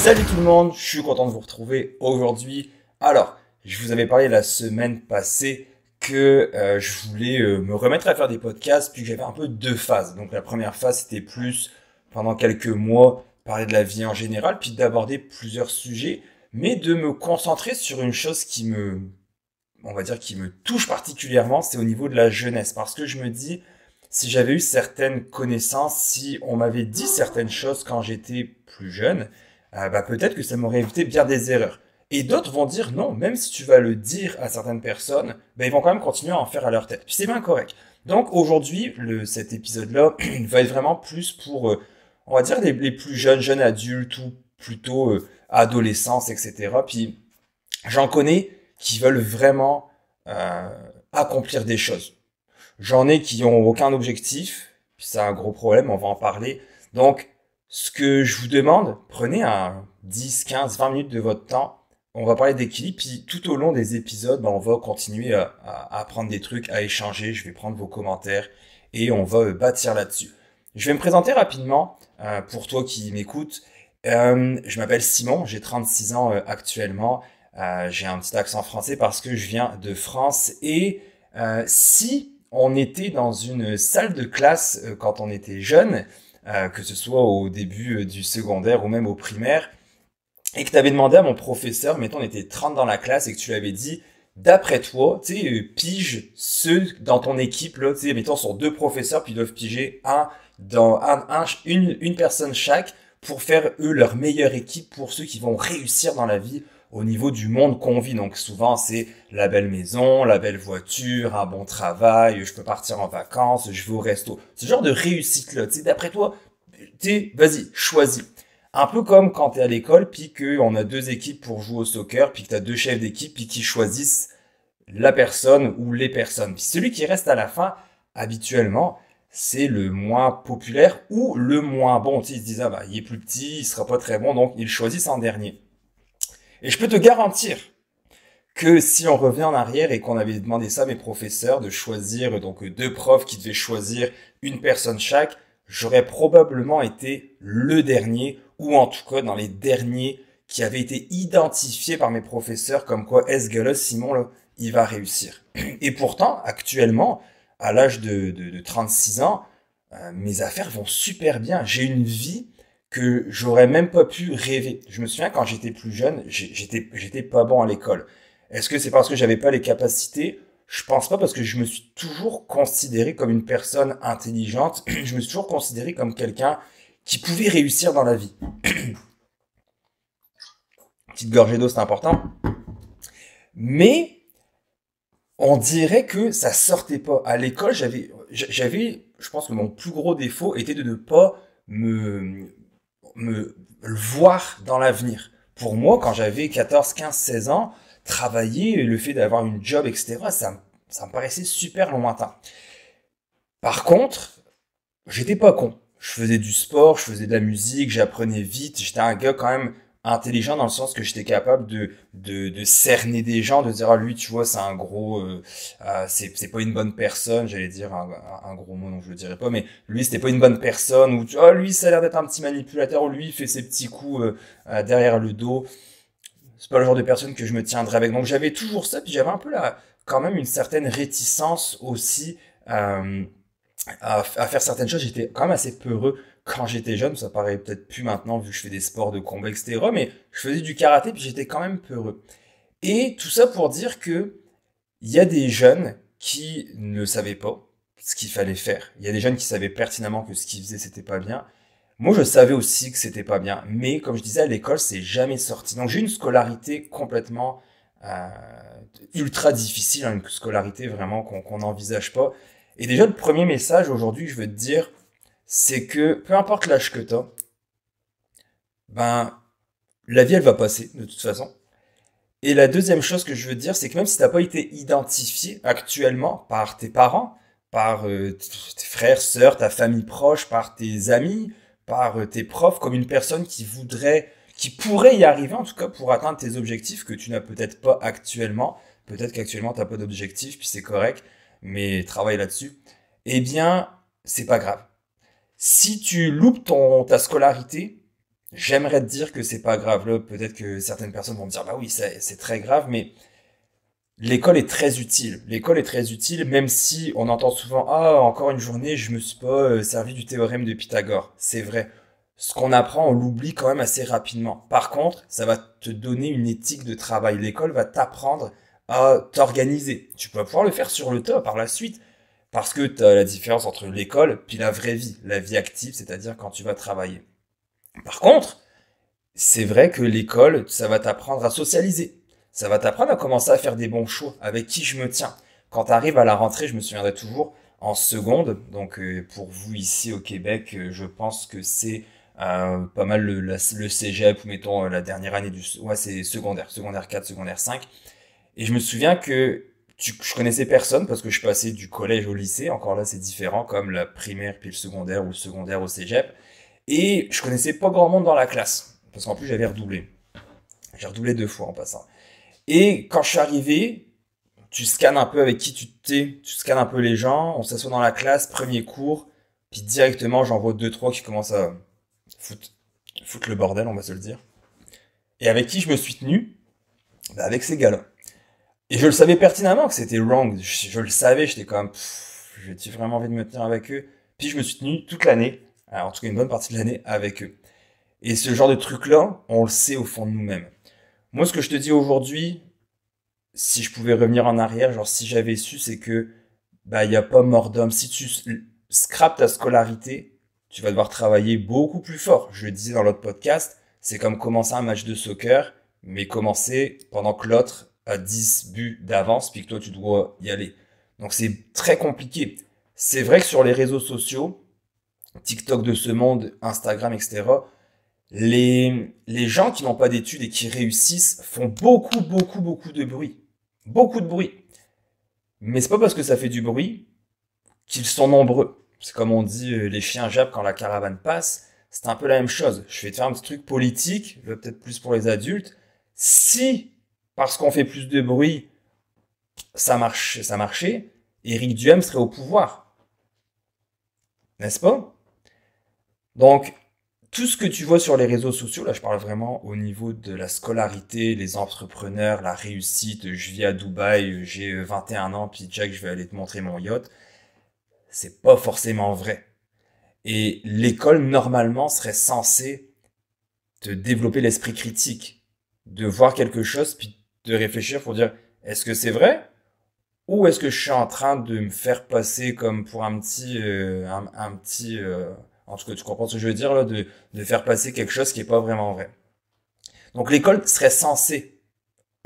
Salut tout le monde, je suis content de vous retrouver aujourd'hui. Alors, je vous avais parlé la semaine passée que je voulais me remettre à faire des podcasts, puis que j'avais un peu deux phases. Donc la première phase, c'était plus pendant quelques mois parler de la vie en général, puis d'aborder plusieurs sujets, mais de me concentrer sur une chose on va dire, qui me touche particulièrement, c'est au niveau de la jeunesse. Parce que je me dis, si j'avais eu certaines connaissances, si on m'avait dit certaines choses quand j'étais plus jeune, peut-être que ça m'aurait évité bien des erreurs. Et d'autres vont dire non, même si tu vas le dire à certaines personnes, ils vont quand même continuer à en faire à leur tête. Puis c'est bien correct. Donc aujourd'hui, cet épisode-là va être vraiment plus pour, on va dire, les plus jeunes adultes ou plutôt adolescents, etc. Puis j'en connais qui veulent vraiment euh, accomplir des choses. J'en ai qui ont aucun objectif, puis c'est un gros problème, on va en parler. Donc, ce que je vous demande, prenez un 10, 15, 20 minutes de votre temps. On va parler d'équilibre, puis tout au long des épisodes, on va continuer à apprendre des trucs, à échanger. Je vais prendre vos commentaires et on va bâtir là-dessus. Je vais me présenter rapidement pour toi qui m'écoutes. Je m'appelle Simon, j'ai 36 ans actuellement. J'ai un petit accent français parce que je viens de France. Et si on était dans une salle de classe quand on était jeune, que ce soit au début du secondaire ou même au primaire, et que tu avais demandé à mon professeur, mettons on était 30 dans la classe et que tu lui avais dit, d'après toi, tu sais, pige ceux dans ton équipe, là, tu sais, mettons sur deux professeurs, puis ils doivent piger une personne chaque pour faire eux leur meilleure équipe pour ceux qui vont réussir dans la vie au niveau du monde qu'on vit. Donc souvent c'est la belle maison, la belle voiture, un bon travail, je peux partir en vacances, je vais au resto. Ce genre de réussite là, tu sais, d'après toi, tu sais, vas-y, choisis. Un peu comme quand t'es à l'école, puis qu'on a deux équipes pour jouer au soccer, puis que t'as deux chefs d'équipe, puis qui choisissent la personne ou les personnes. Puis celui qui reste à la fin, habituellement, c'est le moins populaire ou le moins bon. Tu sais, ils se disent, il est plus petit, il sera pas très bon, donc ils choisissent en dernier. Et je peux te garantir que si on revient en arrière et qu'on avait demandé ça à mes professeurs de choisir, donc deux profs qui devaient choisir une personne chaque, j'aurais probablement été le dernier, ou en tout cas dans les derniers qui avaient été identifiés par mes professeurs comme quoi, ce gars-là, Simon, là, il va réussir. Et pourtant, actuellement, à l'âge de 36 ans, mes affaires vont super bien. J'ai une vie que j'aurais même pas pu rêver. Je me souviens quand j'étais plus jeune, j'étais pas bon à l'école. Est-ce que c'est parce que j'avais pas les capacités? Je pense pas parce que je me suis toujours considéré comme une personne intelligente. Je me suis toujours considéré comme quelqu'un qui pouvait réussir dans la vie. Petite gorgée d'eau, c'est important. Mais on dirait que ça sortait pas. À l'école, je pense que mon plus gros défaut était de ne pas me voir dans l'avenir. Pour moi, quand j'avais 14, 15, 16 ans, travailler, le fait d'avoir une job, etc., ça me paraissait super lointain. Par contre, j'étais pas con. Je faisais du sport, je faisais de la musique, j'apprenais vite, j'étais un gars quand même intelligent dans le sens que j'étais capable de cerner des gens, de dire, ah, lui, tu vois, c'est un gros, c'est pas une bonne personne, j'allais dire un gros mot, donc je le dirais pas, mais lui, c'était pas une bonne personne, ou, oh, lui, ça a l'air d'être un petit manipulateur, ou lui, il fait ses petits coups derrière le dos. C'est pas le genre de personne que je me tiendrais avec. Donc j'avais toujours ça, puis j'avais un peu quand même une certaine réticence aussi à faire certaines choses. J'étais quand même assez peureux quand j'étais jeune. Ça paraît peut-être plus maintenant vu que je fais des sports de combat, etc. Mais je faisais du karaté, puis j'étais quand même peureux. Et tout ça pour dire que il y a des jeunes qui ne savaient pas ce qu'il fallait faire. Il y a des jeunes qui savaient pertinemment que ce qu'ils faisaient c'était pas bien. Moi, je savais aussi que c'était pas bien, mais comme je disais à l'école, c'est jamais sorti. Donc j'ai une scolarité complètement euh, ultra difficile, hein, une scolarité vraiment qu'on n'envisage pas. Et déjà, le premier message aujourd'hui, je veux te dire, c'est que peu importe l'âge que t'as, ben la vie elle va passer de toute façon. Et la deuxième chose que je veux te dire, c'est que même si t'as pas été identifié actuellement par tes parents, par tes frères, sœurs, ta famille proche, par tes amis, par tes profs, comme une personne qui pourrait y arriver en tout cas pour atteindre tes objectifs que tu n'as peut-être pas actuellement. Peut-être qu'actuellement t'as pas d'objectifs, puis c'est correct, mais travaille là-dessus. Eh bien, c'est pas grave. Si tu loupes ta scolarité, J'aimerais te dire que c'est pas grave. Là, peut-être que certaines personnes vont me dire, bah oui, c'est très grave, mais l'école est très utile. L'école est très utile, même si on entend souvent, ah, encore une journée, je me suis pas servi du théorème de Pythagore. C'est vrai. Ce qu'on apprend, on l'oublie quand même assez rapidement. Par contre, ça va te donner une éthique de travail. L'école va t'apprendre à t'organiser. Tu vas pouvoir le faire sur le tas par la suite. Parce que tu as la différence entre l'école puis la vie active, c'est-à-dire quand tu vas travailler. Par contre, c'est vrai que l'école, ça va t'apprendre à socialiser. Ça va t'apprendre à commencer à faire des bons choix. Avec qui je me tiens. Quand tu arrives à la rentrée, je me souviendrai toujours, en seconde, donc pour vous ici au Québec, je pense que c'est pas mal le cégep, ou mettons la dernière année ouais, c'est secondaire, secondaire 4, secondaire 5. Et je me souviens que je connaissais personne parce que je passais du collège au lycée. Encore là, c'est différent, comme la primaire puis le secondaire ou le secondaire au cégep. Et je connaissais pas grand monde dans la classe. Parce qu'en plus, j'avais redoublé. J'ai redoublé 2 fois en passant. Et quand je suis arrivé, tu scannes un peu avec qui tu t'es, tu scannes un peu les gens, on s'assoit dans la classe, premier cours, puis directement j'en vois 2, 3 qui commencent à foutre, foutre le bordel, on va se le dire. Et avec qui je me suis tenu? Bah avec ces gars-là. Et je le savais pertinemment que c'était wrong. Je le savais, j'étais comme, j'ai-tu vraiment envie de me tenir avec eux? Puis je me suis tenu toute l'année, en tout cas une bonne partie de l'année, avec eux. Et ce genre de truc-là, on le sait au fond de nous-mêmes. Moi, ce que je te dis aujourd'hui, si je pouvais revenir en arrière, genre si j'avais su, c'est que bah il y a pas mort d'homme. Si tu scrapes ta scolarité, tu vas devoir travailler beaucoup plus fort. Je le disais dans l'autre podcast, c'est comme commencer un match de soccer, mais commencer pendant que l'autre a 10 buts d'avance, puis que toi tu dois y aller. Donc c'est très compliqué. C'est vrai que sur les réseaux sociaux, TikTok de ce monde, Instagram, etc., les gens qui n'ont pas d'études et qui réussissent font beaucoup, beaucoup, beaucoup de bruit. Beaucoup de bruit. Mais c'est pas parce que ça fait du bruit qu'ils sont nombreux. C'est comme on dit, les chiens jappent quand la caravane passe. C'est un peu la même chose. Je vais te faire un petit truc politique, peut-être plus pour les adultes. Si, parce qu'on fait plus de bruit, ça marchait, Éric Duhem serait au pouvoir. N'est-ce pas? Donc, tout ce que tu vois sur les réseaux sociaux, là je parle vraiment au niveau de la scolarité, les entrepreneurs, la réussite, je vis à Dubaï, j'ai 21 ans, puis Jack, je vais aller te montrer mon yacht, c'est pas forcément vrai. Et l'école, normalement, serait censée te développer l'esprit critique, de voir quelque chose, puis de réfléchir pour dire, est-ce que c'est vrai? Ou est-ce que je suis en train de me faire passer comme pour un petit, en tout cas, tu comprends ce que je veux dire là, de faire passer quelque chose qui est pas vraiment vrai. Donc l'école serait censée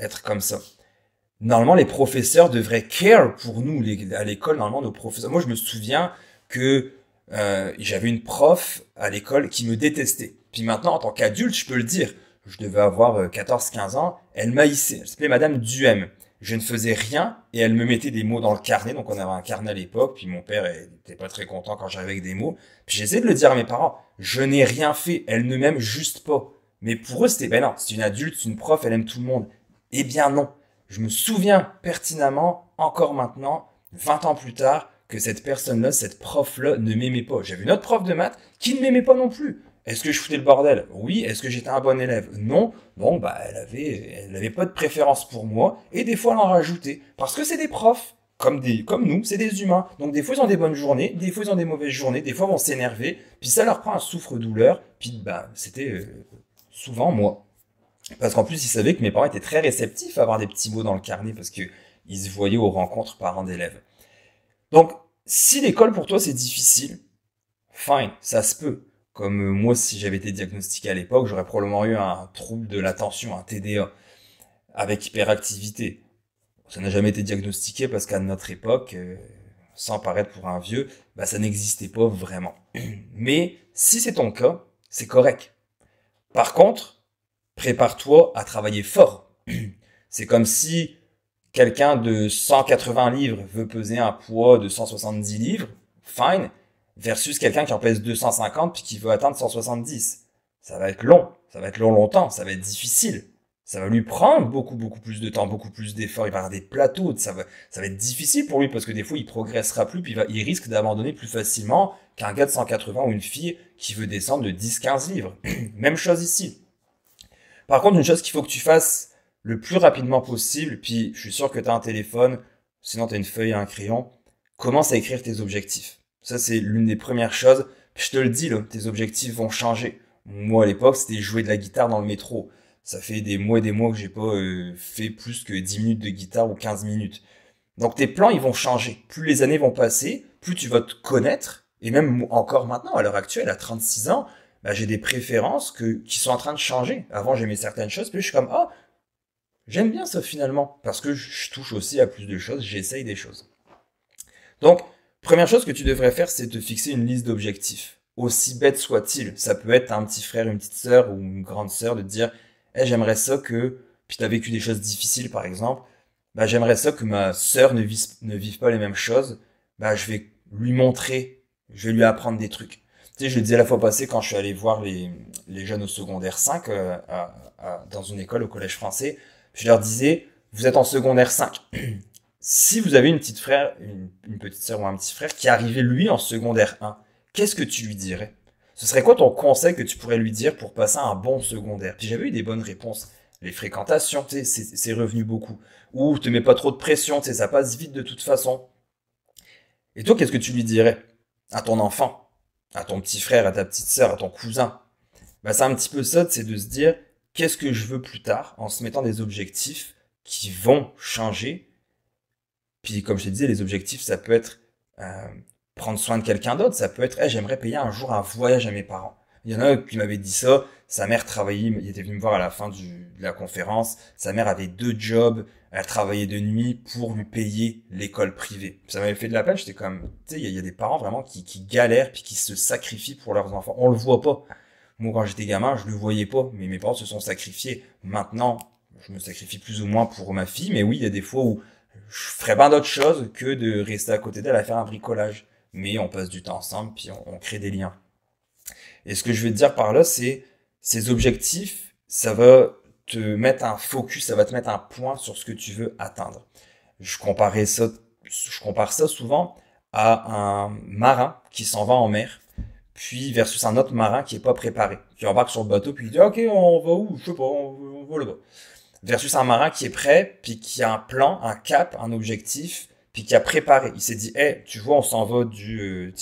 être comme ça. Normalement, les professeurs devraient care pour nous à l'école. Normalement, nos professeurs. Moi, je me souviens que j'avais une prof à l'école qui me détestait. Puis maintenant, en tant qu'adulte, je peux le dire. Je devais avoir 14-15 ans. Elle m'haïssait. Elle s'appelait Madame Duhem. Je ne faisais rien et elle me mettait des mots dans le carnet. Donc on avait un carnet à l'époque. Puis mon père était pas très content quand j'arrivais avec des mots. Puis j'essayais de le dire à mes parents. Je n'ai rien fait. Elle ne m'aime juste pas. Mais pour eux, c'était, ben non, c'est une adulte, c'est une prof, elle aime tout le monde. Eh bien non. Je me souviens pertinemment, encore maintenant, 20 ans plus tard, que cette personne-là, cette prof-là, ne m'aimait pas. J'avais une autre prof de maths qui ne m'aimait pas non plus. Est-ce que je foutais le bordel? Oui. Est-ce que j'étais un bon élève? Non. Bon, bah, elle avait pas de préférence pour moi, et des fois, elle en rajoutait. Parce que c'est des profs. Comme nous, c'est des humains. Donc, des fois, ils ont des bonnes journées, des fois, ils ont des mauvaises journées, des fois, ils vont s'énerver, puis ça leur prend un souffre-douleur, puis, bah, c'était souvent moi. Parce qu'en plus, ils savaient que mes parents étaient très réceptifs à avoir des petits mots dans le carnet, parce que ils se voyaient aux rencontres parents d'élèves. Donc, si l'école pour toi c'est difficile, fine, ça se peut. Comme moi, si j'avais été diagnostiqué à l'époque, j'aurais probablement eu un trouble de l'attention, un TDA, avec hyperactivité. Ça n'a jamais été diagnostiqué parce qu'à notre époque, sans paraître pour un vieux, bah, ça n'existait pas vraiment. Mais si c'est ton cas, c'est correct. Par contre, prépare-toi à travailler fort. C'est comme si quelqu'un de 180 livres veut peser un poids de 170 livres, fine, versus quelqu'un qui en pèse 250 puis qui veut atteindre 170. Ça va être long longtemps, ça va être difficile. Ça va lui prendre beaucoup plus de temps, beaucoup plus d'efforts. Il va avoir des plateaux. Ça va être difficile pour lui parce que des fois, il progressera plus, puis il risque d'abandonner plus facilement qu'un gars de 180 ou une fille qui veut descendre de 10-15 livres. Même chose ici. Par contre, une chose qu'il faut que tu fasses le plus rapidement possible, puis je suis sûr que tu as un téléphone, sinon tu as une feuille et un crayon, commence à écrire tes objectifs. Ça, c'est l'une des premières choses. Puis je te le dis, là, tes objectifs vont changer. Moi, à l'époque, c'était jouer de la guitare dans le métro. Ça fait des mois et des mois que j'ai pas fait plus que 10 minutes de guitare ou 15 minutes. Donc tes plans, ils vont changer. Plus les années vont passer, plus tu vas te connaître. Et même encore maintenant, à l'heure actuelle, à 36 ans, bah, j'ai des préférences qui sont en train de changer. Avant, j'aimais certaines choses, puis je suis comme, ah, j'aime bien ça finalement. Parce que je touche aussi à plus de choses, j'essaye des choses. Donc, première chose que tu devrais faire, c'est te fixer une liste d'objectifs. Aussi bête soit-il. Ça peut être un petit frère, une petite sœur ou une grande sœur de te dire, hey, j'aimerais ça que, puis t'as vécu des choses difficiles par exemple, bah, j'aimerais ça que ma sœur ne vive pas les mêmes choses, bah, je vais lui montrer, je vais lui apprendre des trucs. Tu sais, je le disais la fois passée quand je suis allé voir les jeunes au secondaire 5 dans une école au collège français, je leur disais, vous êtes en secondaire 5. Si vous avez une petite frère, une petite sœur ou un petit frère qui arrivait lui en secondaire 1, qu'est-ce que tu lui dirais? Ce serait quoi ton conseil que tu pourrais lui dire pour passer un bon secondaire? Puis j'avais eu des bonnes réponses. Les fréquentations, tu sais, c'est revenu beaucoup. Ou te mets pas trop de pression, tu sais, ça passe vite de toute façon. Et toi, qu'est-ce que tu lui dirais à ton enfant, à ton petit frère, à ta petite sœur, à ton cousin? Bah, c'est un petit peu ça, c'est de se dire qu'est-ce que je veux plus tard en se mettant des objectifs qui vont changer. Puis comme je te disais, les objectifs, ça peut être euh, prendre soin de quelqu'un d'autre, ça peut être hey, j'aimerais payer un jour un voyage à mes parents. Il y en a qui m'avaient dit ça, sa mère travaillait, il était venu me voir à la fin de la conférence, sa mère avait 2 jobs, elle travaillait de nuit pour lui payer l'école privée. Ça m'avait fait de la peine, j'étais comme, tu sais, il y a des parents vraiment qui galèrent puis qui se sacrifient pour leurs enfants. On le voit pas. Moi, quand j'étais gamin, je le voyais pas, mais mes parents se sont sacrifiés. Maintenant, je me sacrifie plus ou moins pour ma fille, mais oui, il y a des fois où je ferais bien d'autres choses que de rester à côté d'elle à faire un bricolage. Mais on passe du temps ensemble, puis on crée des liens. Et ce que je veux te dire par là, c'est ces objectifs, ça va te mettre un focus, ça va te mettre un point sur ce que tu veux atteindre. Je compare ça souvent à un marin qui s'en va en mer, puis versus un autre marin qui est pas préparé, qui embarque sur le bateau, puis il dit ok, on va où? Je sais pas, on va là-bas. Versus un marin qui est prêt, puis qui a un plan, un cap, un objectif, puis qui a préparé. Il s'est dit, hey, tu vois, on s'en va du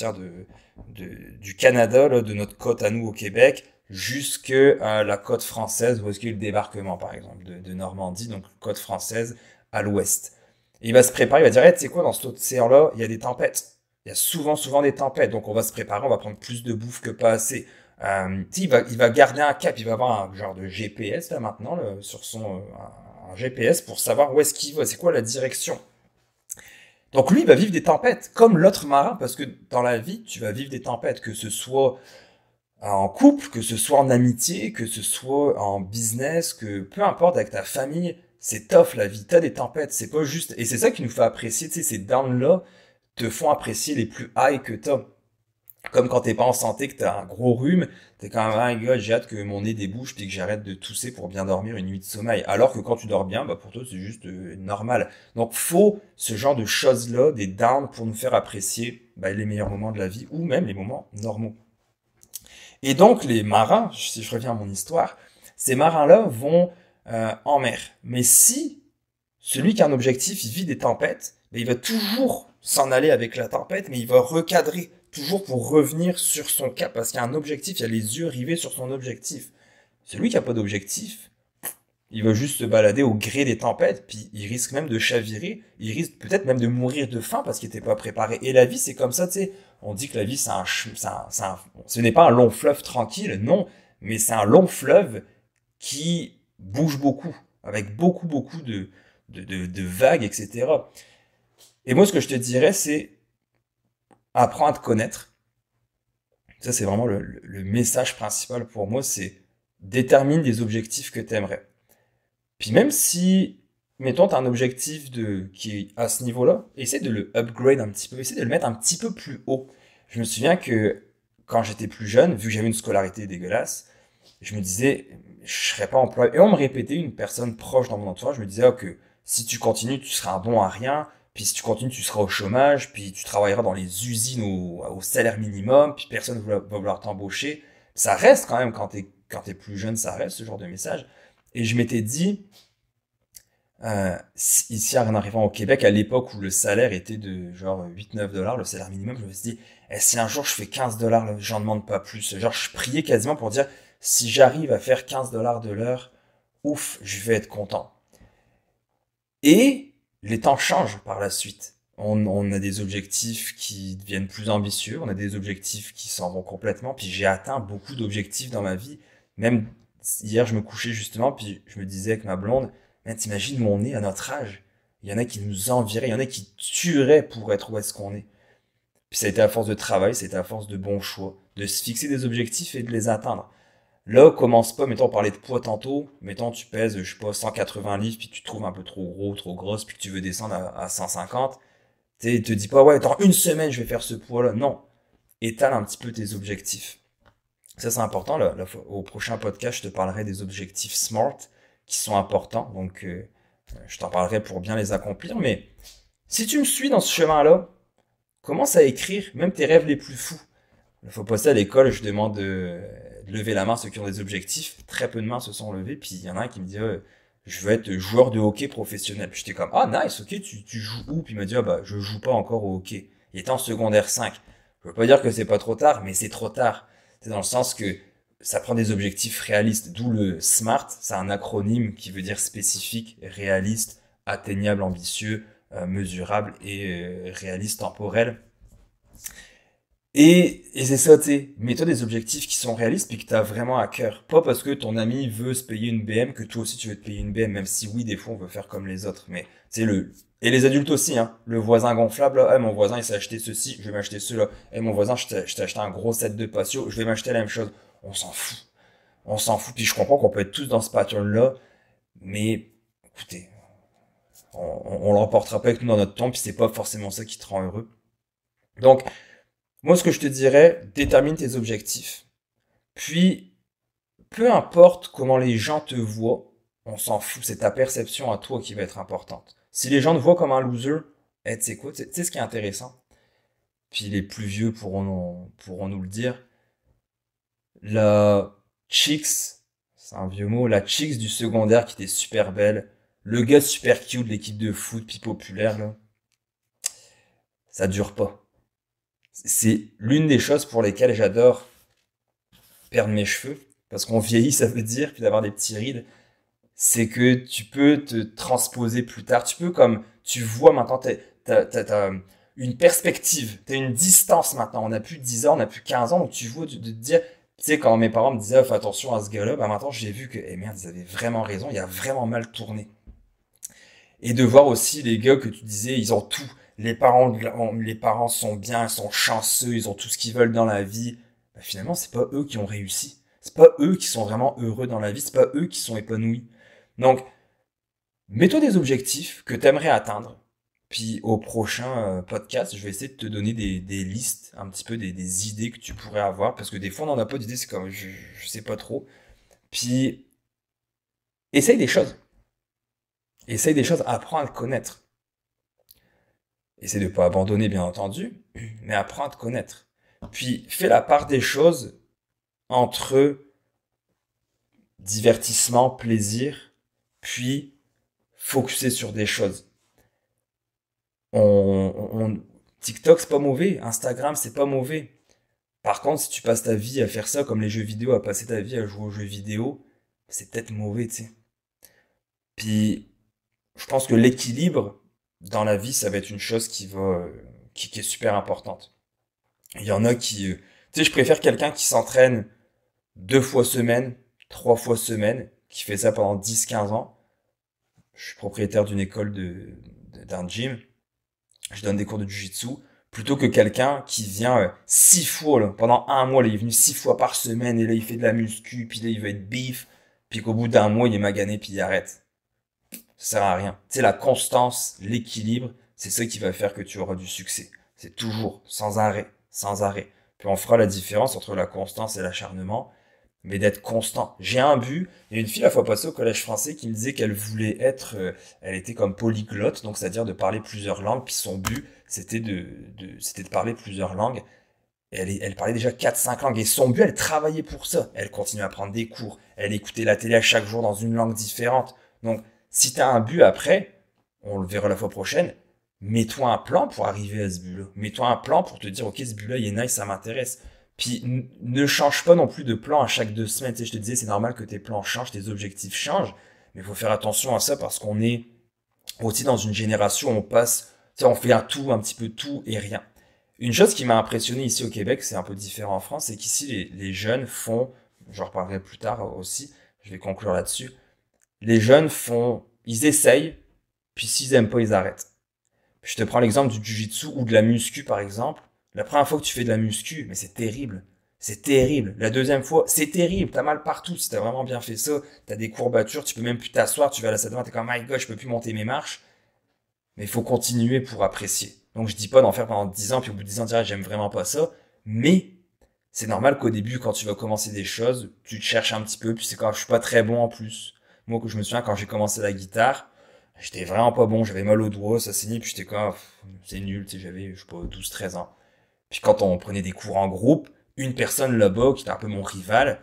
Canada, là, de notre côte à nous au Québec, jusqu'à la côte française, où est-ce qu'il y a le débarquement, par exemple, de Normandie, donc côte française à l'ouest. Et il va se préparer, il va dire, hey, tu sais quoi, dans cet océan-là, il y a des tempêtes. Il y a souvent des tempêtes, donc on va se préparer, on va prendre plus de bouffe que pas assez. Il va garder un cap, il va avoir un genre de GPS là maintenant là, sur un GPS pour savoir où est-ce qu'il va, c'est quoi la direction. Donc lui, il va vivre des tempêtes, comme l'autre marin, parce que dans la vie, tu vas vivre des tempêtes, que ce soit en couple, que ce soit en amitié, que ce soit en business, que peu importe avec ta famille, c'est tough la vie, t'as des tempêtes, c'est pas juste. Et c'est ça qui nous fait apprécier, tu sais, ces downs-là te font apprécier les plus highs que t'as. Comme quand t'es pas en santé, que t'as un gros rhume, t'es quand même un gars, j'ai hâte que mon nez débouche puis que j'arrête de tousser pour bien dormir une nuit de sommeil. Alors que quand tu dors bien, bah pour toi c'est juste normal. Donc faut ce genre de choses-là, des downs pour nous faire apprécier bah, les meilleurs moments de la vie ou même les moments normaux. Et donc les marins, si je reviens à mon histoire, ces marins-là vont en mer. Mais si celui qui a un objectif, il vit des tempêtes, bah, il va toujours s'en aller avec la tempête, mais il va recadrer toujours pour revenir sur son cap, parce qu'il y a un objectif, il y a les yeux rivés sur son objectif. Celui qui n'a pas d'objectif, il va juste se balader au gré des tempêtes, puis il risque même de chavirer, il risque peut-être même de mourir de faim parce qu'il n'était pas préparé. Et la vie, c'est comme ça, tu sais. On dit que la vie, ce n'est pas un long fleuve tranquille, non, mais c'est un long fleuve qui bouge beaucoup, avec beaucoup de vagues, etc. Et moi, ce que je te dirais, c'est apprends à te connaître. Ça, c'est vraiment le message principal pour moi, c'est détermine des objectifs que tu aimerais. Puis même si, mettons, tu as un objectif qui est à ce niveau-là, essaie de le upgrade un petit peu, essaie de le mettre un petit peu plus haut. Je me souviens que quand j'étais plus jeune, vu que j'avais une scolarité dégueulasse, Je me disais, je serais pas employé. Et on me répétait, une personne proche dans mon entourage, je me disais que si tu continues, tu seras un bon à rien. Puis si tu continues, tu seras au chômage. Puis tu travailleras dans les usines au salaire minimum. Puis personne ne va vouloir t'embaucher. Ça reste quand même quand t'es plus jeune, ça reste ce genre de message. Et je m'étais dit, ici en arrivant au Québec, à l'époque où le salaire était de genre 8-9 $, le salaire minimum, je me suis dit, si un jour je fais 15 $, là, j'en demande pas plus. Genre, je priais quasiment pour dire, si j'arrive à faire 15 $ de l'heure, ouf, je vais être content. Et les temps changent par la suite. On a des objectifs qui deviennent plus ambitieux, on a des objectifs qui s'en vont complètement, puis j'ai atteint beaucoup d'objectifs dans ma vie. Même hier, je me couchais justement, puis je me disais avec ma blonde, mais t'imagines où on est à notre âge? Il y en a qui nous envieraient, il y en a qui tueraient pour être où est-ce qu'on est. Puis ça a été à force de travail, ça a été à force de bons choix, de se fixer des objectifs et de les atteindre. Là, commence pas, mettons, on parlait de poids tantôt, mettons, tu pèses, je sais pas, 180 livres, puis tu te trouves un peu trop gros, trop grosse, puis que tu veux descendre à 150. Tu te dis pas, ouais, dans une semaine, je vais faire ce poids-là. Non. Étale un petit peu tes objectifs. Ça, c'est important. Au prochain podcast, je te parlerai des objectifs SMART qui sont importants. Donc, je t'en parlerai pour bien les accomplir. Mais si tu me suis dans ce chemin-là, commence à écrire même tes rêves les plus fous. Il faut passer à l'école, je demande de lever la main ceux qui ont des objectifs. Très peu de mains se sont levées. Puis il y en a un qui me dit, je veux être joueur de hockey professionnel. Puis j'étais comme, ah nice, ok, tu joues où? Puis il m'a dit, ah bah je joue pas encore au hockey. Il était en secondaire 5. Je veux pas dire que c'est pas trop tard, mais c'est trop tard. C'est dans le sens que ça prend des objectifs réalistes. D'où le SMART, c'est un acronyme qui veut dire spécifique, réaliste, atteignable, ambitieux, mesurable et réaliste, temporel. Et c'est ça, tu sais, mets-toi des objectifs qui sont réalistes puis que t'as vraiment à cœur. Pas parce que ton ami veut se payer une BM que toi aussi tu veux te payer une BM, même si oui, des fois on veut faire comme les autres. Mais, tu sais, et les adultes aussi, hein. Le voisin gonflable, là, mon voisin il s'est acheté ceci, je vais m'acheter cela. Mon voisin, je t'ai acheté un gros set de patio, je vais m'acheter la même chose. On s'en fout. On s'en fout. Puis je comprends qu'on peut être tous dans ce pattern-là, mais, écoutez, on l'emportera pas avec nous dans notre temps, puis c'est pas forcément ça qui te rend heureux. Donc, moi, ce que je te dirais, détermine tes objectifs. Puis, peu importe comment les gens te voient, on s'en fout, c'est ta perception à toi qui va être importante. Si les gens te voient comme un loser, tu sais quoi, tu sais ce qui est intéressant? Puis les plus vieux pourront nous le dire. La chicks, c'est un vieux mot, la chicks du secondaire qui était super belle, le gars super cute de l'équipe de foot puis populaire, là, ça dure pas. C'est l'une des choses pour lesquelles j'adore perdre mes cheveux, parce qu'on vieillit, ça veut dire, puis d'avoir des petits rides, c'est que tu peux te transposer plus tard. Tu peux, comme tu vois maintenant, t'as une perspective, t'as une distance maintenant. On a plus 10 ans, on a plus 15 ans, donc tu vois de te dire, tu sais, quand mes parents me disaient, oh, fais attention à ce gars-là, bah maintenant j'ai vu que, merde, ils avaient vraiment raison, il a vraiment mal tourné. Et de voir aussi les gars que tu disais, ils ont tout. Les parents sont bien, ils sont chanceux, ils ont tout ce qu'ils veulent dans la vie. Bah, finalement, c'est pas eux qui ont réussi. C'est pas eux qui sont vraiment heureux dans la vie. C'est pas eux qui sont épanouis. Donc, mets-toi des objectifs que tu aimerais atteindre. Puis au prochain podcast, je vais essayer de te donner des listes, un petit peu des idées que tu pourrais avoir. Parce que des fois, on n'en a pas d'idées, c'est comme, je sais pas trop. Puis, essaye des choses. Essaye des choses, apprends à te connaître. Essaye de pas abandonner, bien entendu, mais apprends à te connaître. Puis, fais la part des choses entre divertissement, plaisir, puis focuser sur des choses. TikTok, c'est pas mauvais. Instagram, c'est pas mauvais. Par contre, si tu passes ta vie à faire ça, comme les jeux vidéo, à passer ta vie à jouer aux jeux vidéo, c'est peut-être mauvais, tu sais. Puis, je pense que l'équilibre dans la vie, ça va être une chose qui est super importante. Il y en a qui, tu sais, je préfère quelqu'un qui s'entraîne 2 fois semaine, 3 fois semaine, qui fait ça pendant 10-15 ans. Je suis propriétaire d'une école d'un gym. Je donne des cours de jiu-jitsu. Plutôt que quelqu'un qui vient 6 fois, là, pendant un mois, là, il est venu 6 fois par semaine, et là, il fait de la muscu, puis là, il va être beef, puis qu'au bout d'un mois, il est magané, puis il arrête. Ça sert à rien. Tu sais, la constance, l'équilibre, c'est ça qui va faire que tu auras du succès. C'est toujours, sans arrêt, sans arrêt. Puis on fera la différence entre la constance et l'acharnement. mais d'être constant. J'ai un but. Il y a une fille la fois passée au collège français qui me disait qu'elle voulait être, elle était comme polyglotte, donc c'est-à-dire de parler plusieurs langues, puis son but c'était c'était de parler plusieurs langues. Et elle parlait déjà 4-5 langues. Et son but, elle travaillait pour ça. Elle continuait à prendre des cours. Elle écoutait la télé à chaque jour dans une langue différente. Donc, si tu as un but après, on le verra la fois prochaine, mets-toi un plan pour arriver à ce but-là. Mets-toi un plan pour te dire, ok, ce but-là, il est nice, ça m'intéresse. Puis, ne change pas non plus de plan à chaque 2 semaines. Tu sais, je te disais, c'est normal que tes plans changent, tes objectifs changent. Mais il faut faire attention à ça parce qu'on est aussi dans une génération où on passe, tu sais, on fait un petit peu tout et rien. Une chose qui m'a impressionné ici au Québec, c'est un peu différent en France, c'est qu'ici les jeunes font, j'en reparlerai plus tard aussi, je vais conclure là-dessus, les jeunes font, ils essayent, puis s'ils aiment pas, ils arrêtent. Je te prends l'exemple du jiu-jitsu ou de la muscu par exemple. La première fois que tu fais de la muscu, mais c'est terrible. C'est terrible. La deuxième fois, c'est terrible. T'as mal partout si t'as vraiment bien fait ça. T'as des courbatures, tu peux même plus t'asseoir, tu vas à la salle de bain, t'es comme, my god, je peux plus monter mes marches. Mais il faut continuer pour apprécier. Donc je dis pas d'en faire pendant 10 ans, puis au bout de 10 ans, dire j'aime vraiment pas ça. Mais c'est normal qu'au début, quand tu vas commencer des choses, tu te cherches un petit peu, puis c'est quand je suis pas très bon en plus. Moi, que je me souviens, quand j'ai commencé la guitare, j'étais vraiment pas bon, j'avais mal au doigt, ça saignait, puis j'étais comme, c'est nul, tu sais, j'avais, je sais pas, 12-13 ans. Puis quand on prenait des cours en groupe, une personne là-bas, qui était un peu mon rival,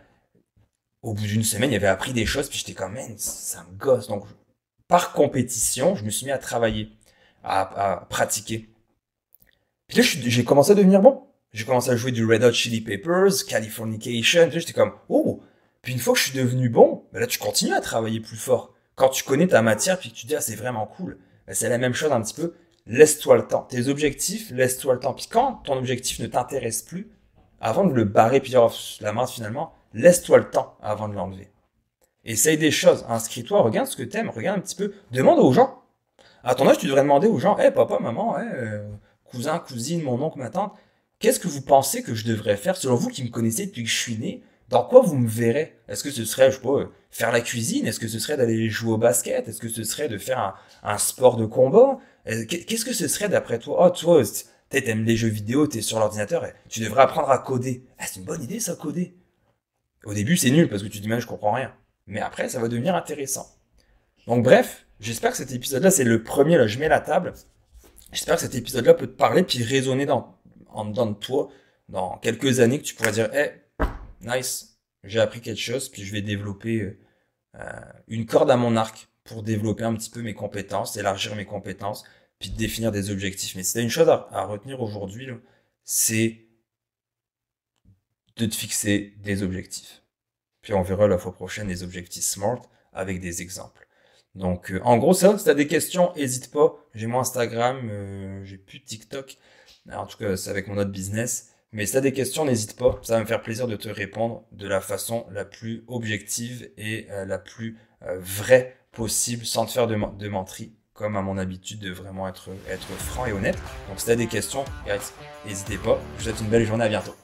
au bout d'une semaine, il avait appris des choses, puis j'étais comme, man, ça me gosse. Donc, par compétition, je me suis mis à travailler, à pratiquer. Puis là, j'ai commencé à devenir bon. J'ai commencé à jouer du Red Hot Chili Peppers, Californication. Puis là, j'étais comme, oh. Puis une fois que je suis devenu bon, ben là, tu continues à travailler plus fort. Quand tu connais ta matière, puis que tu te dis, ah, c'est vraiment cool. Ben, c'est la même chose un petit peu. Laisse-toi le temps. Tes objectifs, laisse-toi le temps. Puis quand ton objectif ne t'intéresse plus, avant de le barrer puis dire, oh, la mince finalement, laisse-toi le temps avant de l'enlever. Essaye des choses. Inscris-toi, regarde ce que t'aimes, regarde un petit peu. Demande aux gens. À ton âge, tu devrais demander aux gens, hey, papa, maman, cousin, cousine, mon oncle, ma tante, qu'est-ce que vous pensez que je devrais faire, selon vous qui me connaissez depuis que je suis né, dans quoi vous me verrez? Est-ce que ce serait, je sais pas, faire la cuisine? Est-ce que ce serait d'aller jouer au basket? Est-ce que ce serait de faire un sport de combat? Qu'est-ce que ce serait d'après toi? Oh, toi, t'aimes les jeux vidéo, t'es sur l'ordinateur, tu devrais apprendre à coder. Ah, c'est une bonne idée, ça, coder. Au début, c'est nul parce que tu dis, mais je comprends rien. Mais après, ça va devenir intéressant. Donc bref, j'espère que cet épisode-là, c'est le premier, là, je mets la table. J'espère que cet épisode-là peut te parler puis résonner en dedans de toi dans quelques années que tu pourras dire, hey, nice, j'ai appris quelque chose puis je vais développer une corde à mon arc pour développer un petit peu mes compétences, élargir mes compétences puis définir des objectifs. Mais si t'as une chose à retenir aujourd'hui, c'est de te fixer des objectifs. Puis on verra la fois prochaine des objectifs SMART avec des exemples. Donc, en gros, ça, si t'as des questions, n'hésite pas. J'ai mon Instagram, j'ai plus de TikTok. Alors, en tout cas, c'est avec mon autre business. Mais si t'as des questions, n'hésite pas. Ça va me faire plaisir de te répondre de la façon la plus objective et la plus vraie possible, sans te faire de menterie, comme à mon habitude de vraiment être franc et honnête. Donc, si t'as des questions, guys, n'hésitez pas. Je vous souhaite une belle journée, à bientôt.